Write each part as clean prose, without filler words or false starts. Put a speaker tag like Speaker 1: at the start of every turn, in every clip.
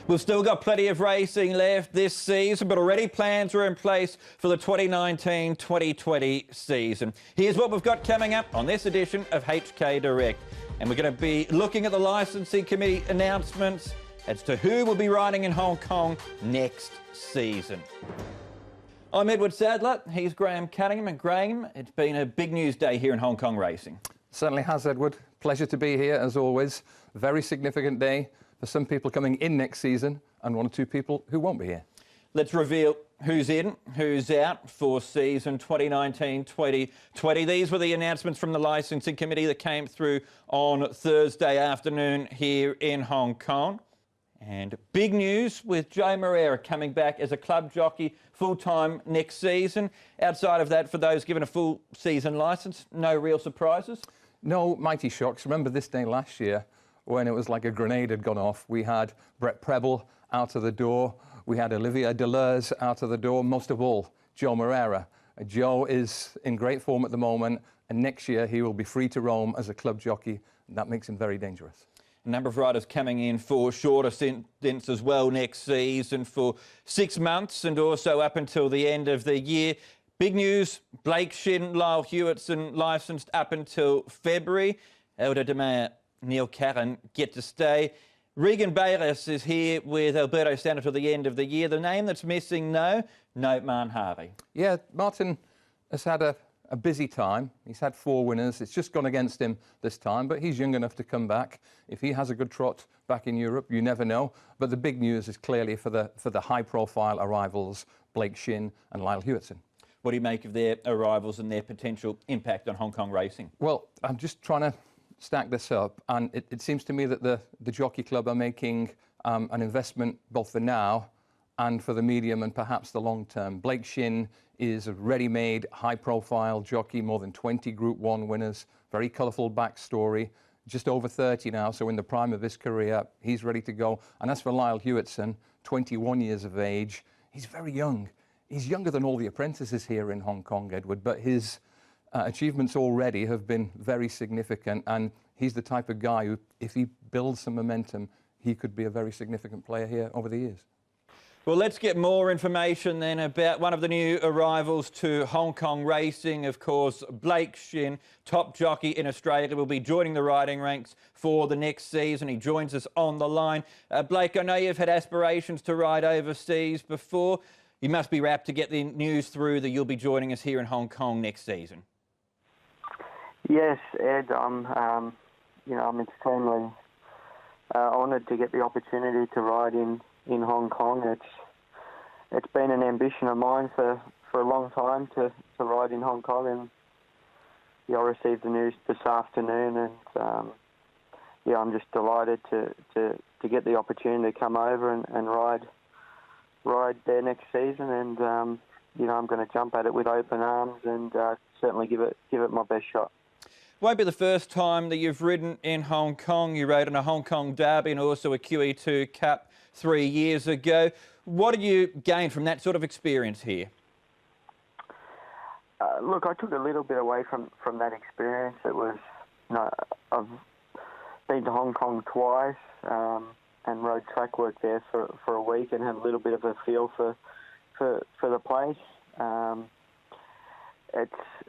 Speaker 1: We've still got plenty of racing left this season, but already plans are in place for the 2019-2020 season. Here's what we've got coming up on this edition of HK Direct. And we're going to be looking at the licensing committee announcements as to who will be riding in Hong Kong next season. I'm Edward Sadler, he's Graham Cunningham, and Graham, it's been a big news day here in Hong Kong racing.
Speaker 2: Certainly has, Edward. Pleasure to be here, as always. Very significant day for some people coming in next season and one or two people who won't be here.
Speaker 1: Let's reveal who's in, who's out for season 2019-2020. These were the announcements from the licensing committee that came through on Thursday afternoon here in Hong Kong. And big news with Joe Moreira coming back as a club jockey full-time next season. Outside of that, for those given a full season licence, no real surprises?
Speaker 2: No mighty shocks. Remember this day last year when it was like a grenade had gone off. We had Brett Preble out of the door. We had Olivier Deleuze out of the door. Most of all, Joe Moreira. Joe is in great form at the moment, and next year he will be free to roam as a club jockey. And that makes him very dangerous.
Speaker 1: A number of riders coming in for shorter stints as well next season for 6 months and also up until the end of the year. Big news, Blake Shinn, Lyle Hewitson licensed up until February. Elder de Meyer, Neil Carron get to stay. Regan Bayliss is here with Alberto Santa till the end of the year. The name that's missing, no Man Harvey.
Speaker 2: Yeah, Martin has had a busy time. He's had 4 winners. It's just gone against him this time, but he's young enough to come back. If he has a good trot back in Europe, you never know. But the big news is clearly for the high-profile arrivals, Blake Shinn and Lyle Hewitson.
Speaker 1: What do you make of their arrivals and their potential impact on Hong Kong racing?
Speaker 2: Well, I'm just trying to stack this up, and it seems to me that the Jockey Club are making an investment both for now and for the medium and perhaps the long term. Blake Shinn is a ready-made, high-profile jockey, more than 20 Group 1 winners, very colourful backstory, just over 30 now, so in the prime of his career, he's ready to go. And as for Lyle Hewitson, 21 years of age, he's very young. He's younger than all the apprentices here in Hong Kong, Edward, but his achievements already have been very significant, and he's the type of guy who, if he builds some momentum, he could be a very significant player here over the years.
Speaker 1: Well, let's get more information then about one of the new arrivals to Hong Kong racing. Of course, Blake Shinn, top jockey in Australia, will be joining the riding ranks for the next season. He joins us on the line. Blake, I know you've had aspirations to ride overseas before. You must be rapt to get the news through that you'll be joining us here in Hong Kong next season.
Speaker 3: Yes, Ed. I'm extremely honoured to get the opportunity to ride in Hong Kong. It's been an ambition of mine for a long time to ride in Hong Kong, and I received the news this afternoon, and I'm just delighted to get the opportunity to come over and ride there next season, and I'm going to jump at it with open arms and certainly give it my best shot.
Speaker 1: Won't be the first time that you've ridden in Hong Kong. You rode in a Hong Kong Derby and also a QE2 Cup 3 years ago. What did you gain from that sort of experience here?
Speaker 3: Look, I took a little bit away from that experience. It was, I've been to Hong Kong twice and rode track work there for a week and had a little bit of a feel for the place.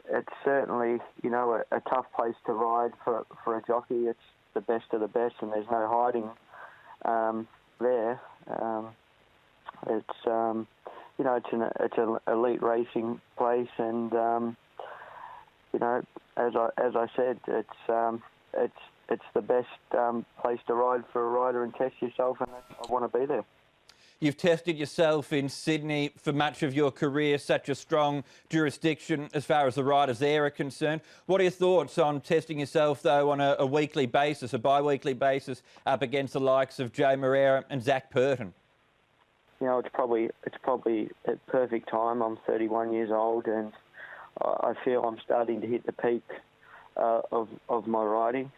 Speaker 3: It's certainly, a tough place to ride for a jockey. It's the best of the best, and there's no hiding there. It's an elite racing place, and as I said, it's the best place to ride for a rider and test yourself, and I want to be there.
Speaker 1: You've tested yourself in Sydney for much of your career, such a strong jurisdiction as far as the riders there are concerned. What are your thoughts on testing yourself, though, on a weekly basis, a bi-weekly basis, up against the likes of Joe Moreira and Zach Purton?
Speaker 3: It's probably at perfect time. I'm 31 years old, and I feel I'm starting to hit the peak of my riding.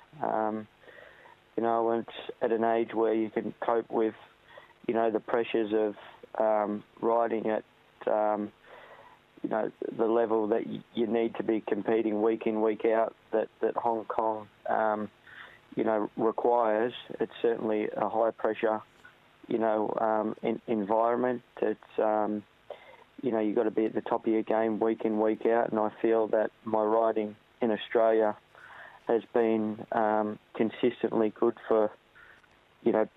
Speaker 3: It's at an age where you can cope with the pressures of riding at, the level that you need to be competing week in, week out that Hong Kong, requires. It's certainly a high pressure environment. It's you've got to be at the top of your game week in, week out, and I feel that my riding in Australia has been consistently good for a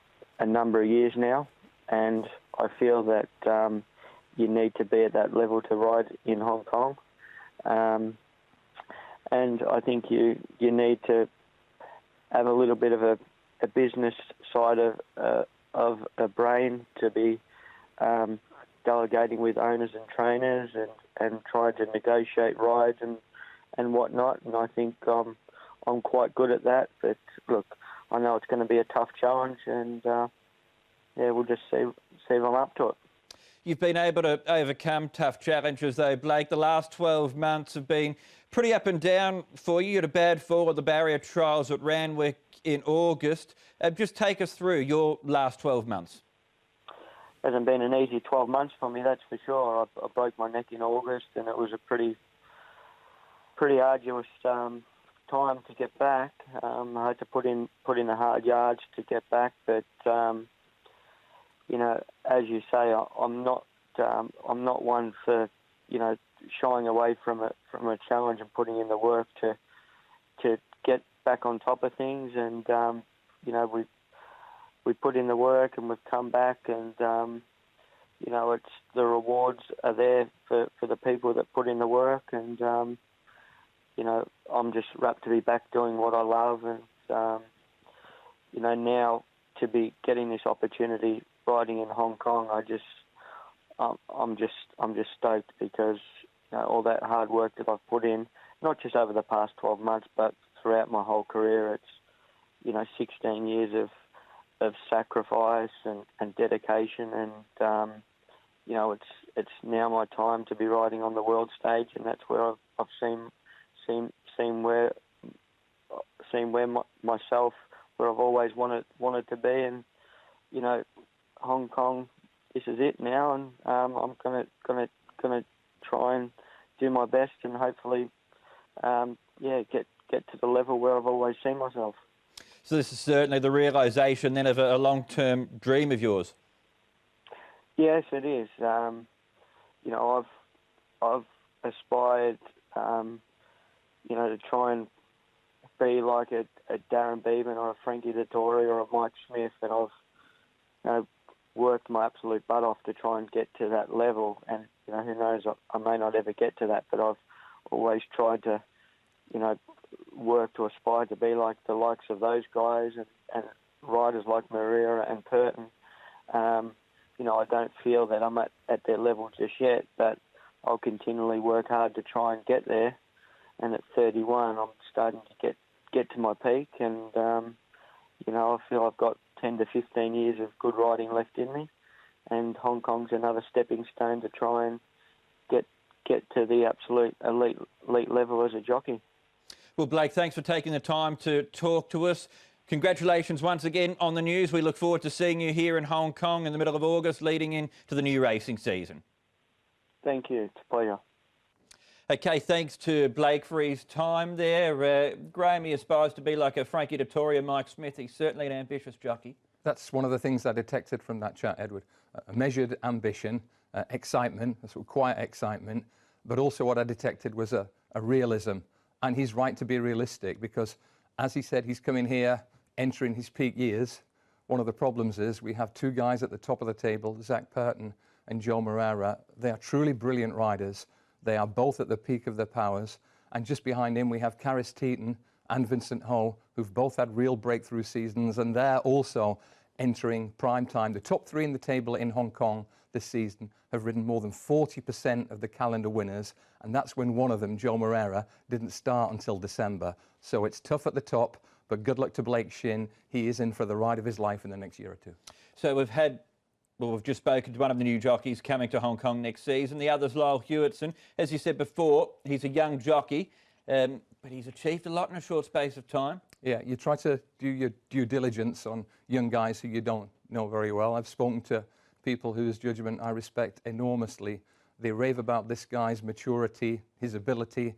Speaker 3: number of years now, and I feel that you need to be at that level to ride in Hong Kong, and I think you need to have a little bit of a business side of a brain to be delegating with owners and trainers and trying to negotiate rides and whatnot. And I think I'm quite good at that. But look, I know it's going to be a tough challenge, and we'll just see if I'm up to it.
Speaker 1: You've been able to overcome tough challenges, though, Blake. The last 12 months have been pretty up and down for you. You had a bad fall at the barrier trials at Randwick in August. Just take us through your last 12 months.
Speaker 3: Hasn't been an easy 12 months for me, that's for sure. I broke my neck in August, and it was a pretty arduous time to get back. I had to put in the hard yards to get back, but as you say, I'm not one for shying away from a challenge and putting in the work to get back on top of things. And we put in the work and we've come back, and it's the rewards are there for the people that put in the work, and I'm just rapt to be back doing what I love, and now to be getting this opportunity riding in Hong Kong, I'm just stoked, because all that hard work that I've put in, not just over the past 12 months, but throughout my whole career. It's 16 years of sacrifice and dedication, and it's now my time to be riding on the world stage, and that's where I've seen myself where I've always wanted to be. And Hong Kong, this is it now, and I'm gonna try and do my best, and hopefully get to the level where I've always seen myself.
Speaker 1: So this is certainly the realisation then of a long-term dream of yours.
Speaker 3: Yes, it is. I've aspired, to try and be like a Darren Bevan or a Frankie Dettori or a Mike Smith, and I've worked my absolute butt off to try and get to that level. And who knows, I may not ever get to that, but I've always tried to, work to aspire to be like the likes of those guys and riders like Maria and Purton. I don't feel that I'm at their level just yet, but I'll continually work hard to try and get there. And at 31, I'm starting to get to my peak, and I feel I've got 10 to 15 years of good riding left in me, and Hong Kong's another stepping stone to try and get to the absolute elite level as a jockey.
Speaker 1: Well, Blake, thanks for taking the time to talk to us. Congratulations once again on the news. We look forward to seeing you here in Hong Kong in the middle of August, leading into the new racing season.
Speaker 3: Thank you. It's a pleasure.
Speaker 1: Okay, thanks to Blake for his time there. Graham, he aspires to be like a Frankie Dettori and Mike Smith. He's certainly an ambitious jockey. That's one of the things I detected from that chat, Edward. A measured ambition, excitement, a sort of quiet excitement, but also what I detected was a realism. And he's right to be realistic, because, as he said, he's coming here entering his peak years. One of the problems is we have two guys at the top of the table, Zach Purton and Joe Moreira. They are truly brilliant riders. They are both at the peak of their powers. And just behind him, we have Caris Teeton and Vincent Ho, who've both had real breakthrough seasons, and they're also entering prime time. The top three in the table in Hong Kong this season have ridden more than 40% of the calendar winners, and that's when one of them, Joe Moreira, didn't start until December. So it's tough at the top, but good luck to Blake Shinn. He is in for the ride of his life in the next year or two. So we've just spoken to one of the new jockeys coming to Hong Kong next season. The other's Lyle Hewitson. As you said before, he's a young jockey, but he's achieved a lot in a short space of time. Yeah, you try to do your due diligence on young guys who you don't know very well. I've spoken to people whose judgment I respect enormously. They rave about this guy's maturity, his ability,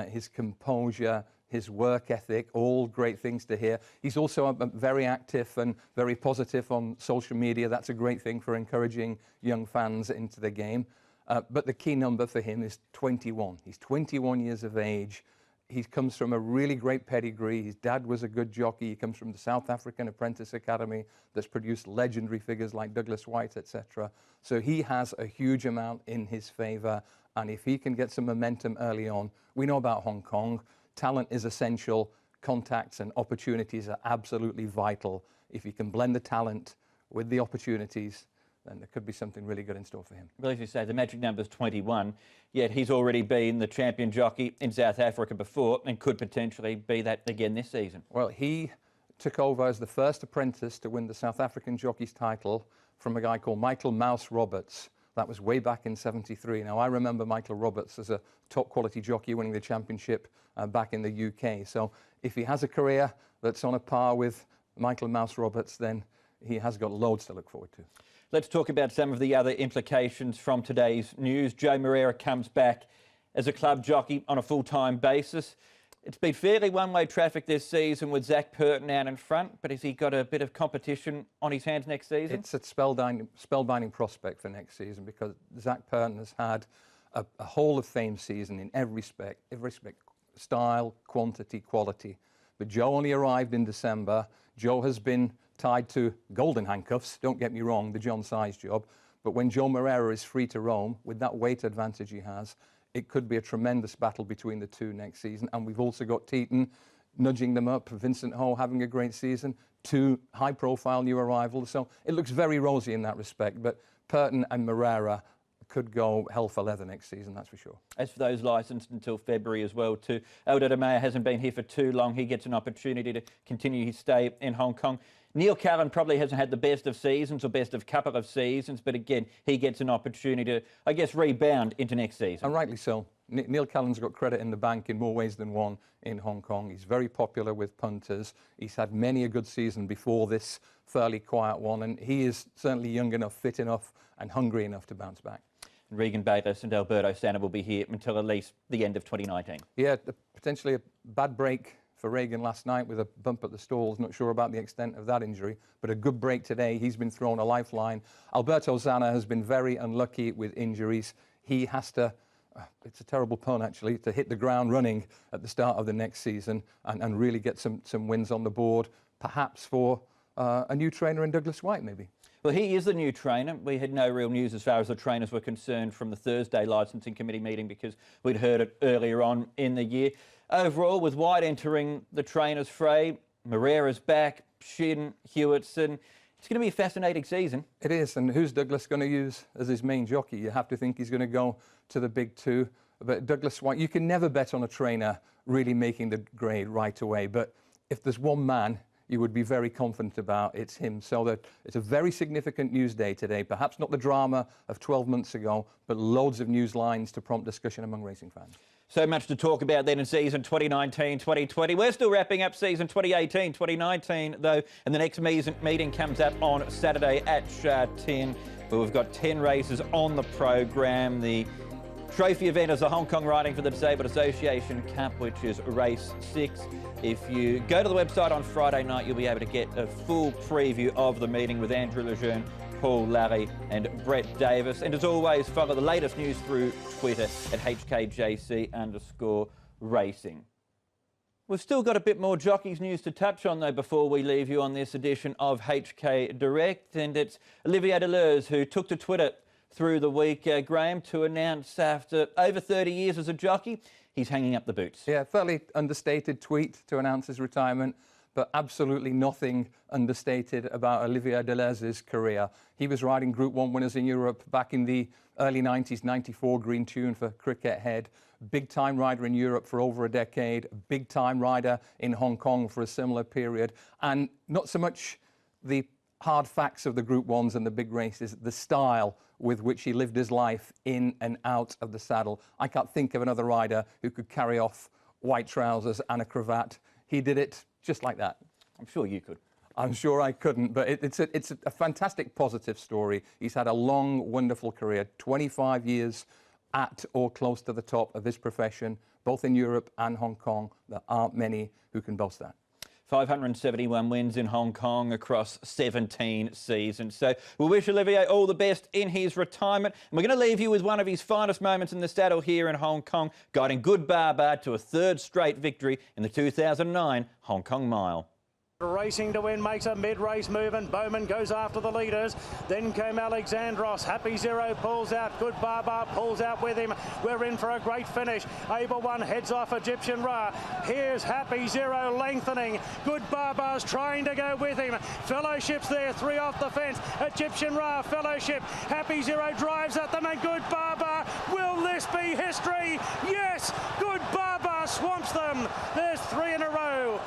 Speaker 1: his composure
Speaker 2: his work ethic, all great things to hear. He's also very active and very positive on social media. That's a great thing for encouraging young fans into the game. But the key number for him is 21. He's 21 years of age. He comes from a really great pedigree. His dad was a good jockey. He comes from the South African Apprentice Academy that's produced legendary figures like Douglas White, etc. So he has a huge amount in his favour. And if he can get some momentum early on, we know about Hong Kong. Talent is essential. Contacts and opportunities are absolutely vital. If he can blend the talent with the opportunities, then there could be something really good in store for him.
Speaker 1: Well, as you say, the magic number is 21, yet he's already been the champion jockey in South Africa before and could potentially be that again this season.
Speaker 2: Well, he took over as the first apprentice to win the South African jockey's title from a guy called Michael Mouse Roberts. That was way back in '73. Now, I remember Michael Roberts as a top quality jockey winning the championship back in the UK. So if he has a career that's on a par with Michael Mouse Roberts, then he has got loads to look forward to.
Speaker 1: Let's talk about some of the other implications from today's news. Joe Moreira comes back as a club jockey on a full-time basis. It's been fairly one-way traffic this season with Zach Purton out in front, but has he got a bit of competition on his hands next season?
Speaker 2: It's a spellbinding prospect for next season because Zach Purton has had a Hall of Fame season in every respect, style, quantity, quality. But Joe only arrived in December. Joe has been tied to golden handcuffs, don't get me wrong, the John Size job. But when Joe Moreira is free to roam, with that weight advantage he has, it could be a tremendous battle between the two next season. And we've also got Teton nudging them up, Vincent Ho having a great season, two high-profile new arrivals. So it looks very rosy in that respect. But Purton and Moreira could go hell for leather next season, that's for sure.
Speaker 1: As for those licensed until February as well too, Elder Meyer hasn't been here for too long. He gets an opportunity to continue his stay in Hong Kong. Neil Callan probably hasn't had the best of seasons or best of couple of seasons, but again, he gets an opportunity to, I guess, rebound into next season.
Speaker 2: And rightly so. Neil Callan's got credit in the bank in more ways than one in Hong Kong. He's very popular with punters. He's had many a good season before this fairly quiet one, and he is certainly young enough, fit enough, and hungry enough to bounce back.
Speaker 1: Regan Bayless and Alberto Sanna will be here until at least the end of 2019.
Speaker 2: Yeah, potentially a bad break for Regan last night with a bump at the stalls. Not sure about the extent of that injury, but a good break today. He's been thrown a lifeline. Alberto Sanna has been very unlucky with injuries. He has to, it's a terrible pun actually, to hit the ground running at the start of the next season and really get some wins on the board, perhaps for a new trainer in Douglas White maybe.
Speaker 1: Well, he is the new trainer. We had no real news as far as the trainers were concerned from the Thursday licensing committee meeting because we'd heard it earlier on in the year. Overall, with White entering the trainers' fray, Moreira's back, Shinn, Hewitson, it's going to be a fascinating season.
Speaker 2: It is, and who's Douglas going to use as his main jockey? You have to think he's going to go to the big two. But Douglas White, you can never bet on a trainer really making the grade right away. But if there's one man you would be very confident about, it's him. So that it's a very significant news day today. Perhaps not the drama of 12 months ago, but loads of news lines to prompt discussion among racing fans.
Speaker 1: So much to talk about then in season 2019-2020. We're still wrapping up season 2018-2019 though, and the next meeting comes up on Saturday at Sha Tin, where we've got 10 races on the program. The trophy event is the Hong Kong Riding for the Disabled Association Cup, which is race 6. If you go to the website on Friday night, you'll be able to get a full preview of the meeting with Andrew Lejeune, Paul Larry and Brett Davis. And as always, follow the latest news through Twitter at HKJC_racing. We've still got a bit more jockeys news to touch on though before we leave you on this edition of HK Direct. And it's Olivier Deleuze who took to Twitter through the week, Graham, to announce after over 30 years as a jockey, he's hanging up the boots. Yeah,
Speaker 2: fairly understated tweet to announce his retirement, but absolutely nothing understated about Olivier Deleuze's career. He was riding Group 1 winners in Europe back in the early 90s, 94 Green Tune for Cricket Head. Big-time rider in Europe for over a decade, big-time rider in Hong Kong for a similar period. And not so much the hard facts of the Group 1s and the big races, the style with which he lived his life in and out of the saddle. I can't think of another rider who could carry off white trousers and a cravat. He did it just like that.
Speaker 1: I'm sure you could.
Speaker 2: I'm sure I couldn't, but it's a fantastic positive story. He's had a long, wonderful career, 25 years at or close to the top of his profession, both in Europe and Hong Kong. There aren't many who can boast that.
Speaker 1: 571 wins in Hong Kong across 17 seasons. So we wish Olivier all the best in his retirement. And we're going to leave you with one of his finest moments in the saddle here in Hong Kong, guiding Good Barbar to a third straight victory in the 2009 Hong Kong Mile.
Speaker 4: Racing to win, makes a mid-race move, and Bowman goes after the leaders. Then came Alexandros. Happy Zero pulls out. Good Barbar pulls out with him. We're in for a great finish. Able One heads off Egyptian Ra. Here's Happy Zero lengthening. Good Barbar's trying to go with him. Fellowship's there, 3 off the fence. Egyptian Ra, Fellowship. Happy Zero drives at them, and Good Barbar. Will this be history? Yes! Good Barbar swamps them. There's 3 in a row.